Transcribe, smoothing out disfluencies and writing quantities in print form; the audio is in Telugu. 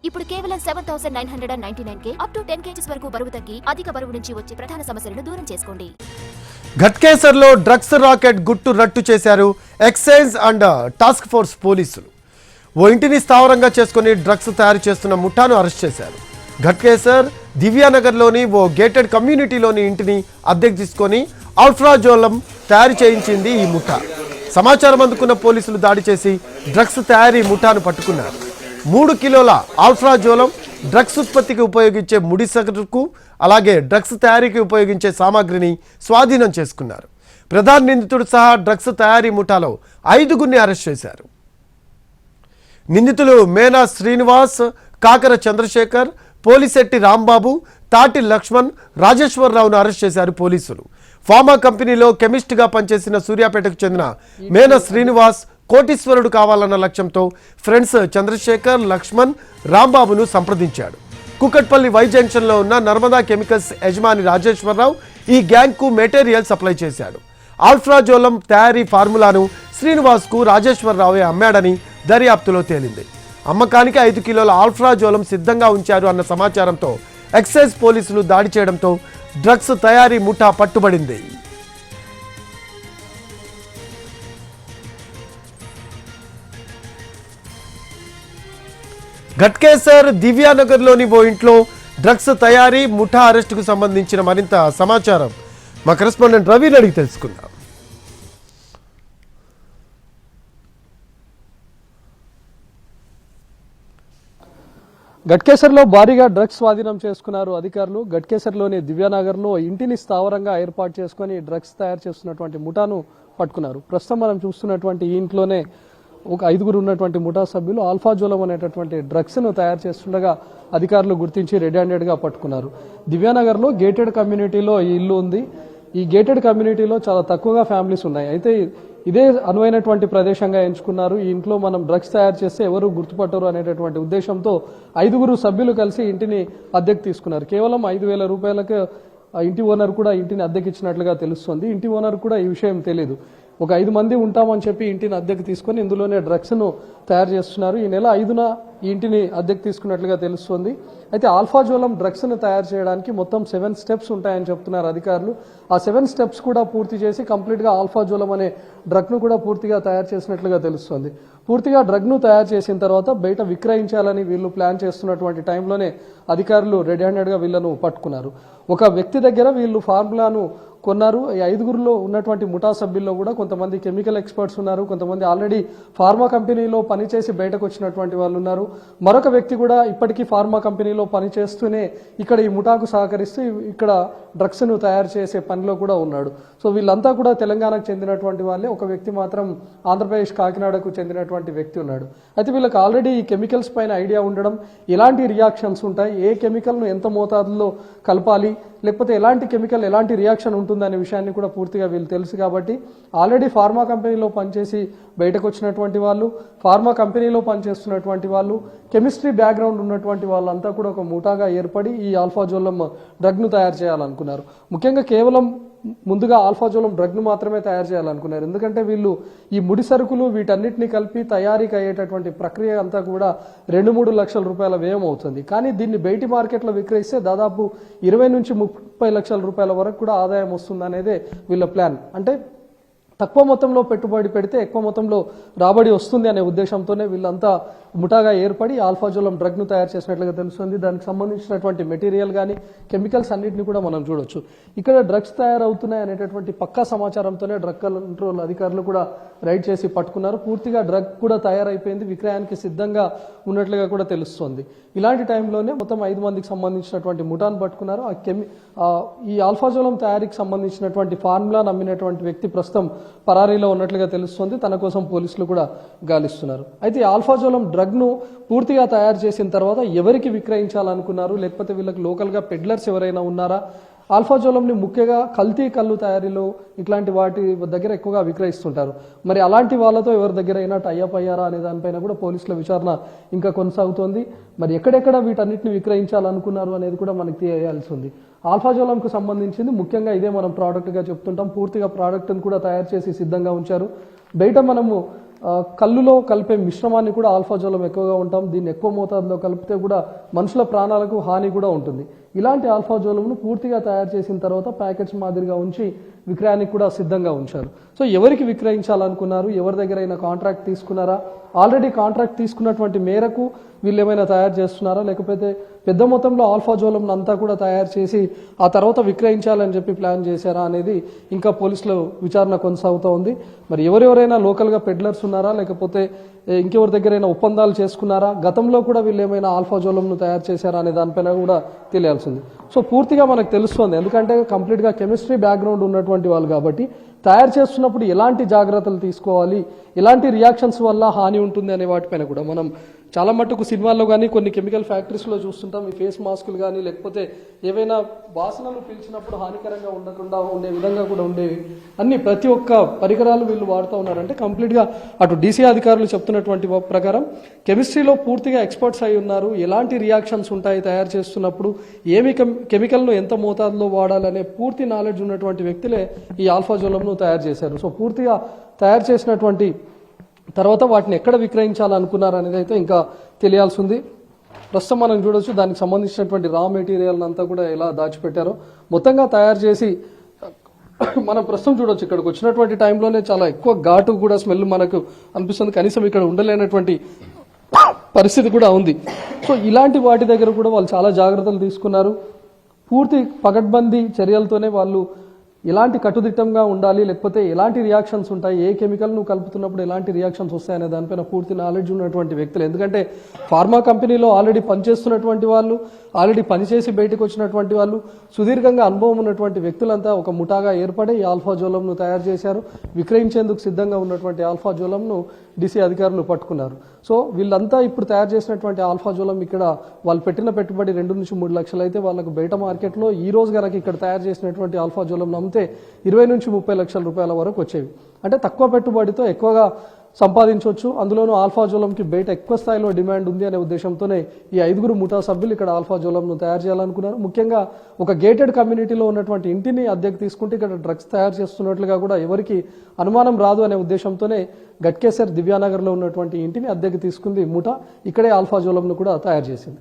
ఇప్పుడు కేవలం 7,999 అప్ టు 10 kgs వరకు బరువు తగ్గి అధిక బరువు నుంచి వచ్చే ప్రధాన సమస్యలను దూరం చేసుకోండి. ఘట్కేసర్లో డ్రగ్స్ రాకెట్ గుట్టు రట్టు చేశారు ఎక్సైజ్ అండ్ టాస్క్ ఫోర్స్ పోలీసులు. ఓ ఇంటిని స్థావరంగా చేసుకుని డ్రగ్స్ తయారు చేస్తున్న ముఠాను అరెస్ట్ చేశారు. ఘట్కేసర్ దివ్యానగర్లోని ఓ గేటెడ్ కమ్యూనిటీలోని ఇంటిని అద్దెకు తీసుకొని ఆల్ఫ్రాజోలం తయారు చేయించింది ఈ ముఠా. సమాచారం అందుకున్న పోలీసులు దాడి చేసి డ్రగ్స్ తయారీ ముఠాను పట్టుకున్నారు. 3 కిలోల ఆల్ఫ్రాజోలం, డ్రగ్స్ ఉత్పత్తికి ఉపయోగించే ముడి సరుకు, అలాగే డ్రగ్స్ తయారీకి ఉపయోగించే సామాగ్రిని స్వాధీనం చేసుకున్నారు. ప్రధాన నిందితుడు సహా డ్రగ్స్ తయారీ ముఠాలో 5గురిని అరెస్ట్ చేశారు. నిందితులు మేనా శ్రీనివాస్, కాకర చంద్రశేఖర్, పోలిశెట్టి రాంబాబు, తాటి లక్ష్మణ్, రాజేశ్వరరావును అరెస్ట్ చేశారు పోలీసులు. ఫార్మా కంపెనీలో కెమిస్ట్గా పనిచేసిన సూర్యాపేటకు చెందిన మేనా శ్రీనివాస్ కోటీశ్వరుడు కావాలన్న లక్ష్యంతో ఫ్రెండ్స్ చంద్రశేఖర్, లక్ష్మణ్, రాంబాబును సంప్రదించాడు. కుకట్పల్లి వై జంక్షన్లో ఉన్న నర్మదా కెమికల్స్ యజమాని రాజేశ్వరరావు ఈ గ్యాంగ్కు మెటీరియల్ సప్లై చేశాడు. ఆల్ఫ్రాజోలం తయారీ ఫార్ములాను శ్రీనివాస్కు రాజేశ్వరరావే అమ్మాడని దర్యాప్తులో తేలింది. అమ్మకానికి 5 కిలోల ఆల్ఫ్రాజోలం సిద్ధంగా ఉంచారు అన్న సమాచారంతో ఎక్సైజ్ పోలీసులు దాడి చేయడంతో డ్రగ్స్ తయారీ ముఠా పట్టుబడింది. ఘట్కేసర్ దివ్యానగర్లోని ఓ ఇంట్లో డ్రగ్స్ తయారీ ముఠా అరెస్టుకు సంబంధించిన మరింత సమాచారం మా కరెస్పాండెంట్ రవిని అడిగి తెలుసుకుందాం. ఘట్కేసర్లో భారీగా డ్రగ్స్ స్వాధీనం చేసుకున్నారు అధికారులు. ఘట్కేసర్లోని దివ్యానగర్లో ఇంటిని స్థావరంగా ఏర్పాటు చేసుకుని డ్రగ్స్ తయారు చేస్తున్నటువంటి ముఠాను పట్టుకున్నారు. ప్రస్తుతం మనం చూస్తున్నటువంటి ఈ ఇంట్లోనే ఒక 5గురు ఉన్నటువంటి ముఠా సభ్యులు ఆల్ఫాజోలం అనేటటువంటి డ్రగ్స్ను తయారు చేస్తుండగా అధికారులు గుర్తించి రెడ్ హ్యాండెడ్గా పట్టుకున్నారు. దివ్యానగర్లో గేటెడ్ కమ్యూనిటీలో ఈ ఇల్లు ఉంది. ఈ గేటెడ్ కమ్యూనిటీలో చాలా తక్కువగా ఫ్యామిలీస్ ఉన్నాయి. అయితే ఇదే అనువైనటువంటి ప్రదేశంగా ఎంచుకున్నారు. ఈ ఇంట్లో మనం డ్రగ్స్ తయారు చేస్తే ఎవరు గుర్తుపట్టరు అనేటటువంటి ఉద్దేశంతో 5గురు సభ్యులు కలిసి ఇంటిని అద్దెకు తీసుకున్నారు. కేవలం 5,000 రూపాయలకు ఇంటి ఓనర్ కూడా ఇంటిని అద్దెకి ఇచ్చినట్లుగా తెలుస్తుంది. ఇంటి ఓనర్ కూడా ఈ విషయం తెలియదు. ఒక 5 మంది ఉంటామని చెప్పి ఇంటిని అద్దెకు తీసుకొని ఇందులోనే డ్రగ్స్ను తయారు చేస్తున్నారు. ఈ నెల 5న ఈ ఇంటిని అద్దెకు తీసుకున్నట్లుగా తెలుస్తుంది. అయితే ఆల్ఫాజోలం డ్రగ్స్ను తయారు చేయడానికి మొత్తం 7 స్టెప్స్ ఉంటాయని చెప్తున్నారు అధికారులు. ఆ 7 స్టెప్స్ కూడా పూర్తి చేసి కంప్లీట్గా ఆల్ఫాజోలం అనే డ్రగ్ను కూడా పూర్తిగా తయారు చేసినట్లుగా తెలుస్తుంది. పూర్తిగా డ్రగ్ను తయారు చేసిన తర్వాత బయట విక్రయించాలని వీళ్ళు ప్లాన్ చేస్తున్నటువంటి టైంలోనే అధికారులు రెడ్ హ్యాండెడ్గా వీళ్ళను పట్టుకున్నారు. ఒక వ్యక్తి దగ్గర వీళ్ళు ఫార్ములాను కొన్నారు. ఈ 5గురిలో ఉన్నటువంటి ముఠా సభ్యుల్లో కూడా కొంతమంది కెమికల్ ఎక్స్పర్ట్స్ ఉన్నారు, కొంతమంది ఆల్రెడీ ఫార్మా కంపెనీలో పనిచేసి బయటకు వచ్చినటువంటి వాళ్ళు ఉన్నారు. మరొక వ్యక్తి కూడా ఇప్పటికీ ఫార్మా కంపెనీలో పనిచేస్తూనే ఇక్కడ ఈ ముఠాకు సహకరిస్తూ ఇక్కడ డ్రగ్స్ను తయారు చేసే పనిలో కూడా ఉన్నాడు. సో వీళ్ళంతా కూడా తెలంగాణకు చెందినటువంటి వాళ్ళే. ఒక వ్యక్తి మాత్రం ఆంధ్రప్రదేశ్ కాకినాడకు చెందినటువంటి వ్యక్తి ఉన్నాడు. అయితే వీళ్ళకి ఆల్రెడీ ఈ కెమికల్స్ పైన ఐడియా ఉండడం, ఎలాంటి రియాక్షన్స్ ఉంటాయి, ఏ కెమికల్ను ఎంత మోతాదులో కలపాలి, లేకపోతే ఎలాంటి కెమికల్ ఎలాంటి రియాక్షన్ ఉంటుందనే విషయాన్ని కూడా పూర్తిగా వీళ్ళు తెలుసు. కాబట్టి ఆల్రెడీ ఫార్మా కంపెనీలో పనిచేసి బయటకు వచ్చినటువంటి వాళ్ళు, ఫార్మా కంపెనీలో పనిచేస్తున్నటువంటి వాళ్ళు, కెమిస్ట్రీ బ్యాక్గ్రౌండ్ ఉన్నటువంటి వాళ్ళంతా కూడా ఒక ముఠాగా ఏర్పడి ఈ ఆల్ఫాజోలం డ్రగ్ను తయారు చేయాలనుకున్నారు. ముఖ్యంగా కేవలం ముందుగా ఆల్ఫాజోలం డ్రగ్ను మాత్రమే తయారు చేయాలనుకున్నారు. ఎందుకంటే వీళ్ళు ఈ ముడి సరుకులు వీటన్నిటిని కలిపి తయారీకి అయ్యేటటువంటి ప్రక్రియ అంతా కూడా 2-3 లక్షల రూపాయల వ్యయం అవుతుంది. కానీ దీన్ని బయటి మార్కెట్లో విక్రయిస్తే దాదాపు 20 నుంచి 30 లక్షల రూపాయల వరకు కూడా ఆదాయం వస్తుంది అనేదే వీళ్ళ ప్లాన్. అంటే తక్కువ మొత్తంలో పెట్టుబడి పెడితే ఎక్కువ మొత్తంలో రాబడి వస్తుంది అనే ఉద్దేశంతోనే వీళ్ళంతా ముఠాగా ఏర్పడి ఆల్ఫాజోలం డ్రగ్ను తయారు చేసినట్లుగా తెలుస్తుంది. దానికి సంబంధించినటువంటి మెటీరియల్ కానీ కెమికల్స్ అన్నింటినీ కూడా మనం చూడొచ్చు. ఇక్కడ డ్రగ్స్ తయారవుతున్నాయి అనేటటువంటి పక్కా సమాచారంతోనే డ్రగ్ కంట్రోల్ అధికారులు కూడా రైడ్ చేసి పట్టుకున్నారు. పూర్తిగా డ్రగ్ కూడా తయారైపోయింది, విక్రయానికి సిద్ధంగా ఉన్నట్లుగా కూడా తెలుస్తుంది. ఇలాంటి టైంలోనే మొత్తం 5 మందికి సంబంధించినటువంటి ముఠాను పట్టుకున్నారు. ఈ ఆల్ఫాజోలం తయారీకి సంబంధించినటువంటి ఫార్ములా నమ్మినటువంటి వ్యక్తి ప్రస్తుతం పరారీలో ఉన్నట్లుగా తెలుస్తుంది. తన కోసం పోలీసులు కూడా గాలిస్తున్నారు. అయితే ఆల్ఫాజోలం డ్రగ్ను పూర్తిగా తయారు చేసిన తర్వాత ఎవరికి విక్రయించాలనుకున్నారు, లేకపోతే వీళ్ళకి లోకల్గా పెడ్లర్స్ ఎవరైనా ఉన్నారా, ఆల్ఫాజోలంని ముఖ్యంగా కల్తీ కళ్ళు తయారీలో ఇట్లాంటి వాటి దగ్గర ఎక్కువగా విక్రయిస్తుంటారు. మరి అలాంటి వాళ్ళతో ఎవరి దగ్గర అయినా టైఅప్ అయ్యారా అనే దానిపైన కూడా పోలీసుల విచారణ ఇంకా కొనసాగుతోంది. మరి ఎక్కడెక్కడ వీటన్నిటిని విక్రయించాలనుకున్నారు అనేది కూడా మనకి తెలియాల్సి ఉంది. ఆల్ఫాజోలంకు సంబంధించింది ముఖ్యంగా ఇదే మనం ప్రోడక్ట్గా చెప్తుంటాం. పూర్తిగా ప్రోడక్ట్ని కూడా తయారు చేసి సిద్ధంగా ఉంచారు. బయట మనము కళ్ళులో కలిపే మిశ్రమాన్ని కూడా ఆల్ఫాజోలం ఎక్కువగా ఉంటాం. దీన్ని ఎక్కువ మోతాదులో కలిపితే కూడా మనుషుల ప్రాణాలకు హాని కూడా ఉంటుంది. ఇలాంటి ఆల్ఫాజోలంను పూర్తిగా తయారు చేసిన తర్వాత ప్యాకెట్స్ మాదిరిగా ఉంచి విక్రయానికి కూడా సిద్ధంగా ఉంచారు. సో ఎవరికి విక్రయించాలనుకున్నారు, ఎవరి దగ్గర అయినా కాంట్రాక్ట్ తీసుకున్నారా, ఆల్రెడీ కాంట్రాక్ట్ తీసుకున్నటువంటి మేరకు వీళ్ళు ఏమైనా తయారు చేస్తున్నారా, లేకపోతే పెద్ద మొత్తంలో ఆల్ఫాజోలం అంతా కూడా తయారు చేసి ఆ తర్వాత విక్రయించాలని చెప్పి ప్లాన్ చేశారా అనేది ఇంకా పోలీసులు విచారణ కొనసాగుతూ ఉంది. మరి ఎవరెవరైనా లోకల్గా పెడ్లర్స్ ఉన్నారా, లేకపోతే ఇంకెవరి దగ్గరైనా ఒప్పందాలు చేసుకున్నారా, గతంలో కూడా వీళ్ళు ఏమైనా ఆల్ఫాజోలంను తయారు చేశారా అనే దానిపైన కూడా తెలియాల్సింది. సో పూర్తిగా మనకు తెలుస్తుంది, ఎందుకంటే కంప్లీట్గా కెమిస్ట్రీ బ్యాక్గ్రౌండ్ ఉన్నటువంటి వాళ్ళు కాబట్టి తయారు చేస్తున్నప్పుడు ఎలాంటి జాగ్రత్తలు తీసుకోవాలి, ఎలాంటి రియాక్షన్స్ వల్ల హాని ఉంటుంది అనే వాటిపైన కూడా మనం చాలా మట్టుకు సినిమాల్లో కానీ కొన్ని కెమికల్ ఫ్యాక్టరీస్లో చూస్తుంటాం. ఈ ఫేస్ మాస్కులు కానీ లేకపోతే ఏవైనా వాసనలు పీల్చినప్పుడు హానికరంగా ఉండకుండా ఉండే విధంగా కూడా ఉండేవి అన్ని ప్రతి ఒక్క పరికరాలు వీళ్ళు వాడుతూ ఉన్నారంటే కంప్లీట్గా అటు డీసీ అధికారులు చెప్తున్నటువంటి ప్రకారం కెమిస్ట్రీలో పూర్తిగా ఎక్స్పర్ట్స్ అయి ఉన్నారు. ఎలాంటి రియాక్షన్స్ ఉంటాయి తయారు చేస్తున్నప్పుడు, ఏమి కెమికల్ను ఎంత మోతాదులో వాడాలనే పూర్తి నాలెడ్జ్ ఉన్నటువంటి వ్యక్తులే ఈ ఆల్ఫాజోలంను తయారు చేశారు. సో పూర్తిగా తయారు చేసినటువంటి తర్వాత వాటిని ఎక్కడ విక్రయించాలనుకున్నారు అనేది అయితే ఇంకా తెలియాల్సి ఉంది. ప్రస్తుతం మనం చూడొచ్చు దానికి సంబంధించినటువంటి రా మెటీరియల్ అంతా కూడా ఎలా దాచిపెట్టారో మొత్తంగా తయారు చేసి మనం ప్రస్తుతం చూడొచ్చు. ఇక్కడికి వచ్చినటువంటి టైంలోనే చాలా ఎక్కువ ఘాటు కూడా స్మెల్ మనకు అనిపిస్తుంది, కనీసం ఇక్కడ ఉండలేనటువంటి పరిస్థితి కూడా ఉంది. సో ఇలాంటి వాటి దగ్గర కూడా వాళ్ళు చాలా జాగ్రత్తలు తీసుకున్నారు. పూర్తి పకడ్బందీ చర్యలతోనే వాళ్ళు ఎలాంటి కట్టుదిట్టంగా ఉండాలి, లేకపోతే ఎలాంటి రియాక్షన్స్ ఉంటాయి, ఏ కెమికల్ను కలుపుతున్నప్పుడు ఎలాంటి రియాక్షన్స్ వస్తాయనే దానిపైన పూర్తి నాలెడ్జ్ ఉన్నటువంటి వ్యక్తులు. ఎందుకంటే ఫార్మా కంపెనీలో ఆల్రెడీ పనిచేస్తున్నటువంటి వాళ్ళు, ఆల్రెడీ పనిచేసి బయటకు వచ్చినటువంటి వాళ్ళు, సుదీర్ఘంగా అనుభవం ఉన్నటువంటి వ్యక్తులంతా ఒక ముఠాగా ఏర్పడి ఈ ఆల్ఫాజోలంను తయారు చేశారు. విక్రయించేందుకు సిద్ధంగా ఉన్నటువంటి ఆల్ఫాజోలంను డీసీ అధికారులు పట్టుకున్నారు. సో వీళ్ళంతా ఇప్పుడు తయారు చేసినటువంటి ఆల్ఫాజోలం ఇక్కడ వాళ్ళు పెట్టిన పెట్టుబడి 2 నుంచి 3 లక్షలు అయితే వాళ్ళకు బయట మార్కెట్లో ఈ రోజు కనుక ఇక్కడ తయారు చేసినటువంటి ఆల్ఫాజోలం అమ్మితే 20 నుంచి 30 లక్షల రూపాయల వరకు వచ్చేవి. అంటే తక్కువ పెట్టుబడితో ఎక్కువగా సంపాదించవచ్చు. అందులోనూ ఆల్ఫాజోలంకి బయట ఎక్కువ స్థాయిలో డిమాండ్ ఉంది అనే ఉద్దేశంతోనే ఈ 5 ముఠా సభ్యులు ఇక్కడ ఆల్ఫాజోలంను తయారు చేయాలనుకున్నారు. ముఖ్యంగా ఒక గేటెడ్ కమ్యూనిటీలో ఉన్నటువంటి ఇంటిని అద్దెకు తీసుకుంటే ఇక్కడ డ్రగ్స్ తయారు చేస్తున్నట్లుగా కూడా ఎవరికి అనుమానం రాదు అనే ఉద్దేశంతోనే గట్కేసర్ దివ్యానగర్లో ఉన్నటువంటి ఇంటిని అద్దెకు తీసుకుంది ముఠా. ఇక్కడే ఆల్ఫాజోలంను కూడా తయారు చేసింది.